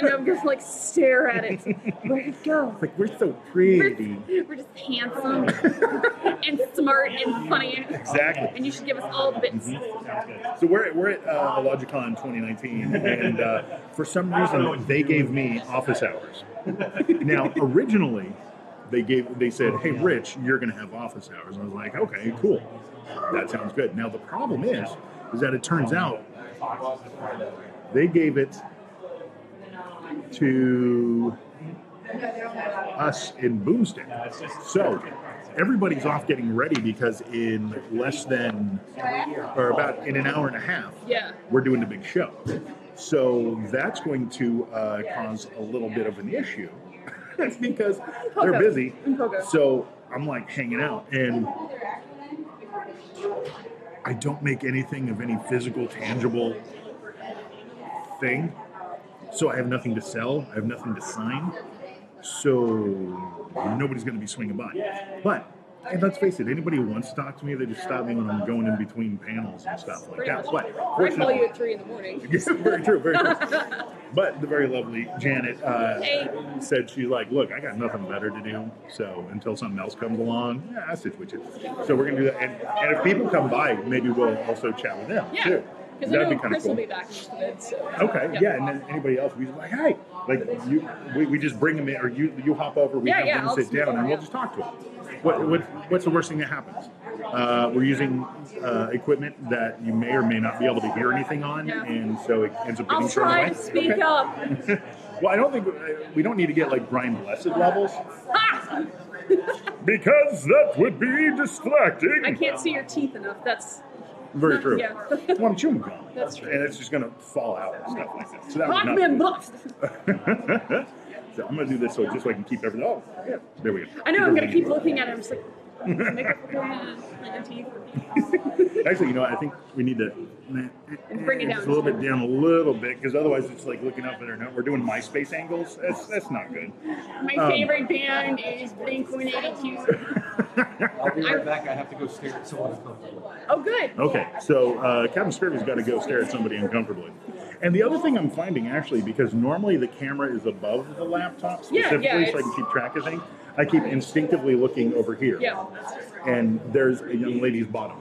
and I'm just like stare at it. Where'd it go? Like, we're so pretty. We're just handsome and smart and funny. Exactly. And you should give us all the bits. So we're at Illogicon 2019, and for some reason they gave me office hours. Now, originally, they said, "Hey, Rich, you're going to have office hours." And I was like, "Okay, cool, that sounds good." Now the problem is that it turns out they gave it to us in Boomstick. So everybody's off getting ready because in less than, or about in an hour and a half, we're doing the big show. So that's going to cause a little bit of an issue because they're busy. So I'm like hanging out, and I don't make anything of any physical, tangible thing. So I have nothing to sell. I have nothing to sign. So nobody's going to be swinging by. But, and let's face it, anybody who wants to talk to me, they just stop me when I'm going in between panels and stuff like that. But I call you at 3 in the morning. Yes, very true, very true. But the very lovely Janet said, she's like, "Look, I got nothing better to do. So until something else comes along, I'll sit with you." So we're going to do that. And if people come by, maybe we'll also chat with them too. That'd be kind of Chris cool. will be back in just a bit. So. Okay, yeah, and then anybody else, we just like, "Hey," like we just bring them in, or you hop over, we have them sit down, and we'll just talk to them. What's the worst thing that happens? We're using equipment that you may or may not be able to hear anything on, and so it ends up getting thrown away. I'll try to speak up. Well, I don't think we don't need to get like Brian Blessed levels. Because that would be distracting. I can't see your teeth enough. That's very true. Yeah. Well, I'm chewing gum. That's true. And it's just going to fall out and stuff like that. So that I've would been not buffed. So I'm going to do this so I can keep everything. Oh, yeah. There we go. I know, I'm going to keep looking at it. I'm just like, makeup your teeth. Actually, you know what? I think we need to bring it down just a little bit down a little bit, because otherwise it's like looking up at our note. We're doing MySpace angles. That's not good. My favorite band is Blink-182. I'll be right back. I have to go stare at someone uncomfortable. Oh, good. Okay, so Capt Scurvy's got to go stare at somebody uncomfortably. And the other thing I'm finding, actually, because normally the camera is above the laptop specifically, so I can keep track of things, I keep instinctively looking over here. Yeah. And there's a young lady's bottom.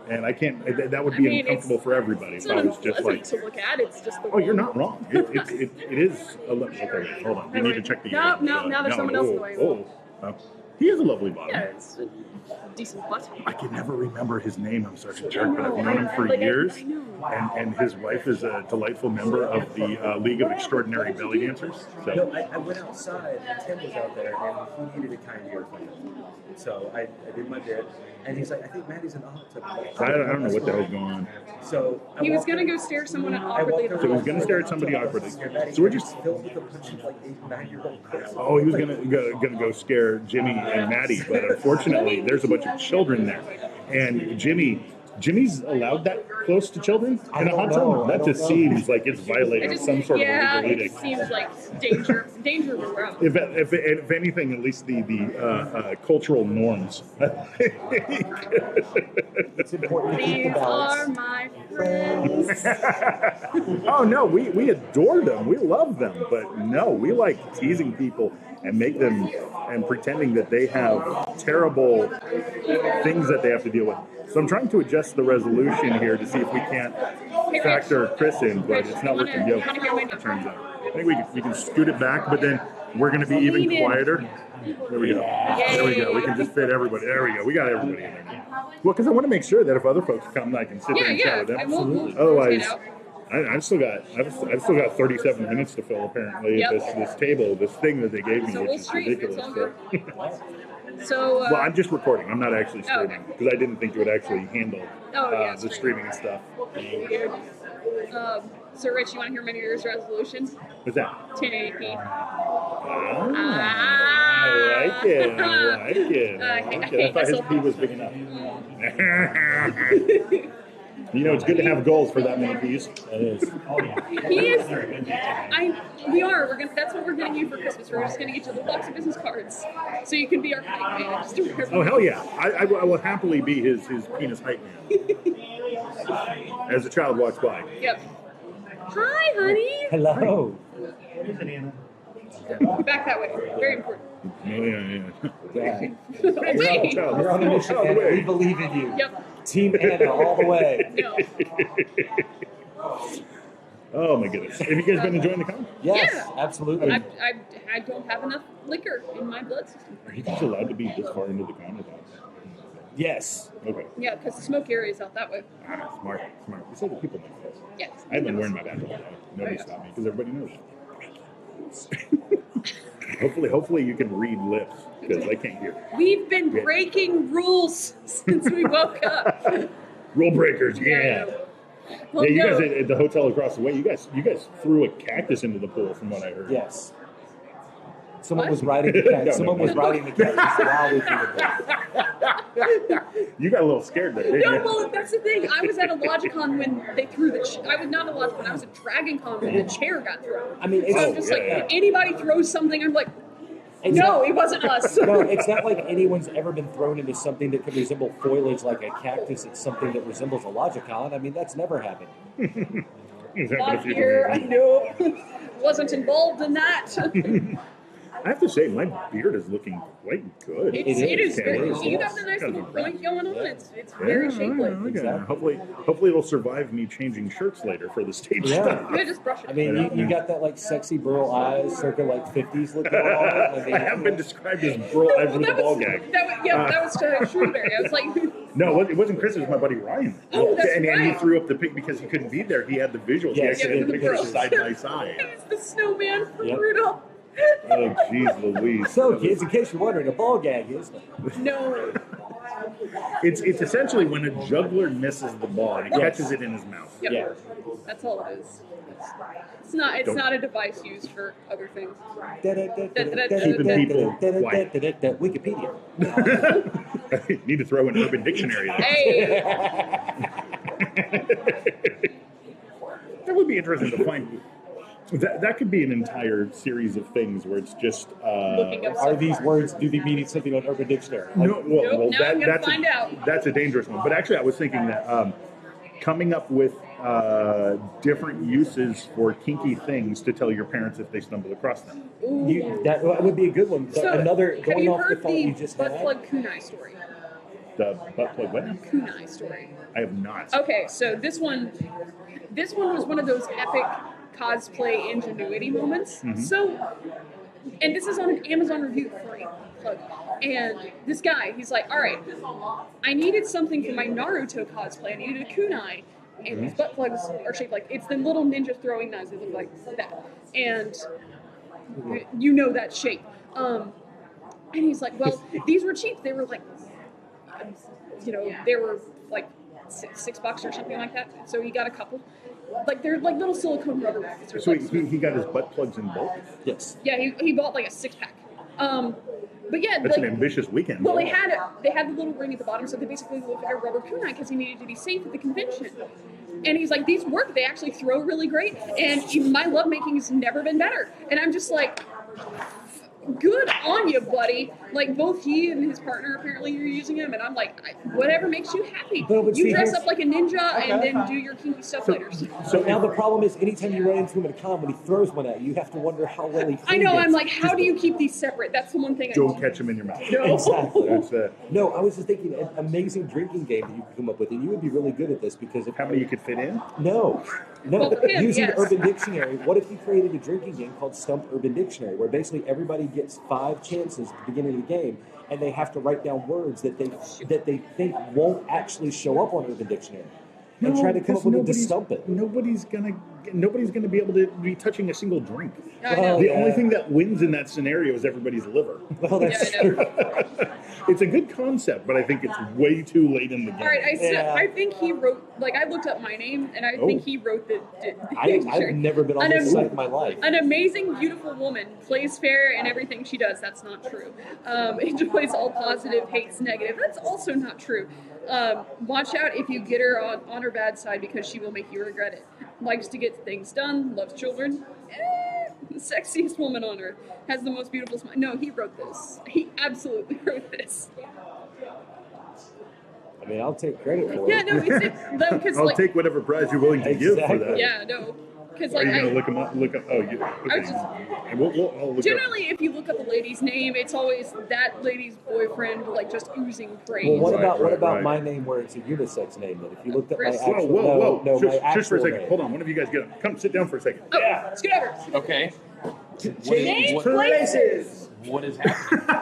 And I can't, that would be uncomfortable for everybody if I was just like... to look at, it's just the Oh, you're not wrong. It is a lovely... Okay, wait, hold on. We need to check the... No, now there's someone else in the way. He is a lovely bottom. Yeah, it's a decent butt. I can never remember his name. I'm such a jerk, but I've known him for years. And his wife is a delightful member of the League of Extraordinary Belly Dancers. So. No, I went outside, and Tim was out there, and he needed a kind ear from me. So I did my bit, and he's like, "I think Maddie's an awkward." I don't know what the hell's going on. So he was going to go stare someone awkwardly. So he was going to stare at somebody awkwardly. So we're just... filled with a bunch of like 8-9-year-old kids. Oh, he was going to go scare Jimmy and Maddie, but unfortunately, there's a bunch of children there, and Jimmy's allowed that close to children in a hot tub? That just seems like it's violating some sort of a legal edict. It seems like danger around. If anything, at least the cultural norms. It's important to keep the These are balance. my friends. Oh no, we adore them, we love them, but no, we like teasing people and make them and pretending that they have terrible things that they have to deal with. So I'm trying to adjust the resolution here to see if we can't factor Chris in, but it's not working. Yo, it turns out. I think we can scoot it back, but then we're going to be even quieter. There we go. There we go. We can just fit everybody. There we go. We got everybody in there. Well, because I want to make sure that if other folks come, I can sit there and chat with them. Absolutely. Otherwise, I've still got 37 minutes to fill apparently. This table, this thing that they gave me, which is ridiculous. So well, I'm just recording. I'm not actually streaming because I didn't think it would actually handle the streaming and stuff. Weird. So, Rich, you want to hear my New Year's resolution? What's that? 1080p. I like it. I like it. I thought his P was big enough. You know, it's good to have goals for that many P's. It is. That's what we're getting you for Christmas. We're just going to get you a box of business cards, so you can be our height man. Just to oh hell yeah! I will happily be his penis height man. As a child walks by. Yep. Hi, honey. Hello. Back that way. Very important. Yeah. Yeah. Wait. You're on a mission, Out of the Anna. way. We believe in you. Yep. Team Anna all the way. No. Oh my goodness. Have you guys been enjoying the con? Yes, Yeah. absolutely. I don't have enough liquor in my blood system. Are you guys allowed to be this far into the con? Yes. Okay. Yeah, because the smoke area is out that way. Ah, smart. You say the people know this. Yes. I've been wearing my badge all day. Nobody stopped me because everybody knows it. hopefully you can read lips because I can't hear. We've been breaking rules since we woke up. Rule breakers, yeah. Well, Yeah, you no. guys at the hotel across the way, you guys threw a cactus into the pool from what I heard. Yes. Someone What? was riding the cat. No, Someone no. was riding the cactus while we threw the pool. You got a little scared there, didn't No, you? well, that's the thing. I was at Illogicon when they threw the. I was not at Illogicon. I was at Dragon Con when the chair got thrown. I mean, it's, So I'm just like, yeah. anybody throws something, I'm like, it's no, not- it wasn't us. No, it's not like anyone's ever been thrown into something that could resemble foliage like a cactus. It's something that resembles a Logicon. I mean, that's never happened. It's happened a Not few here. I times. know. Wasn't involved in that. I have to say, my beard is looking quite good. It is It very. is, You yes. got the nice Kind little of point going on. Yeah. It's very shapely. Exactly. Hopefully it'll survive me changing shirts later for the stage Yeah. stuff. Yeah, just brush it. I mean, you got that like sexy burl eyes, circa like 50s look going on. I mean, I have been described as bro eyes with a ball gag. That was Shrewsbury. I was like, No, it wasn't Chris. It was my buddy Ryan. Oh, that's and he right. threw up the pic because he couldn't be there. He had the visuals. Yes, he actually had the pictures girls. side by side. he's the snowman from Yep. Rudolph. Oh, jeez Louise. so, kids, in case you're wondering, a ball gag is. No. It's essentially when a juggler misses the ball and he Yes. catches it in his mouth. Yep. Yeah. That's all it is. It's Don't- not a device used for other things. Keeping people quiet. Wikipedia. Need to throw an Urban Dictionary there. Hey. That would be interesting to find. That could be an entire series of things where it's just. Looking up Are stuff. these words, do they mean something on Urban Dictionary? No, well, now I'm gonna that's find out. That's a dangerous one. But actually, I was thinking that coming up with different uses for kinky things to tell your parents if they stumble across them. That would be a good one. But So, another, have going you off the heard thought the you just butt had. plug kunai story? The butt plug what? Kunai story. I have not. Okay, so this one was one of those epic cosplay ingenuity moments. Mm-hmm. So, and this is on an Amazon review free plug. And this guy, he's like, all right, I needed something for my Naruto cosplay. I needed a kunai. And these butt plugs are shaped like, it's the little ninja throwing knives that look like that. And you know that shape. And he's like, well, these were cheap. They were like, they were like $6 or something like that. So he got a couple. Like, they're like little silicone rubber rockets. Or So like, he got his butt plugs in bulk. Yes. yeah, he bought like a 6-pack. But yeah, That's like, an ambitious weekend. well, they had the little ring at the bottom, so they basically look like a rubber kunai because he needed to be safe at the convention. And he's like, these work. They actually throw really great, and my lovemaking has never been better. And I'm just like, good on you, buddy. Like, both he and his partner apparently are using them, and I'm like, whatever makes you happy. But You see, dress here's- up like a ninja and Okay. then do your kinky stuff later. So now the problem is, anytime you run into him at a con, when he throws one at you, you have to wonder how well he I know. cleaned it. I'm like, how do you keep these separate? That's the one thing. Don't catch him in your mouth. No. Exactly. That's No, I was just thinking an amazing drinking game that you could come up with, and you would be really good at this because if how many you could fit in. No. Well, for him, Using yes. Urban Dictionary, what if you created a drinking game called Stump Urban Dictionary, where basically everybody gets 5 chances at the beginning of the game, and they have to write down words that they think won't actually show up on Urban Dictionary, and try to come up with it to stump it. Nobody's gonna be able to be touching a single drink. I know. The Yeah. only thing that wins in that scenario is everybody's liver. Well, that's Yeah, I know. true. It's a good concept, but I think it's way too late in the game. All right, Yeah. I think he wrote, like, I looked up my name, and I Oh. think he wrote the I've never been on this site in my life. An amazing, beautiful woman, plays fair in everything she does. That's not true. Enjoys all positive, hates negative. That's also not true. Watch out if you get her on her bad side because she will make you regret it. Likes to get things done, loves children. The sexiest woman on earth. Has the most beautiful smile. No, he wrote this. He absolutely wrote this. I mean, I'll take credit for Yeah, it. no, it's because I'll like take whatever prize you're willing to give for that. Exactly. yeah, no. Because Are like you gonna look them up? Look up. Oh, you. I Okay. was just- And I'll look generally, if you look up a lady's name, it's always that lady's boyfriend, like just oozing praise. Well, what Right, about right. my name where it's a unisex name? Then, if you looked at my Chris. actual, Whoa! no, my Just actual for a second. name. Hold on. One of you guys get up. Come sit down for a second. Oh, Scurvy. Okay. Change what- places. What is happening?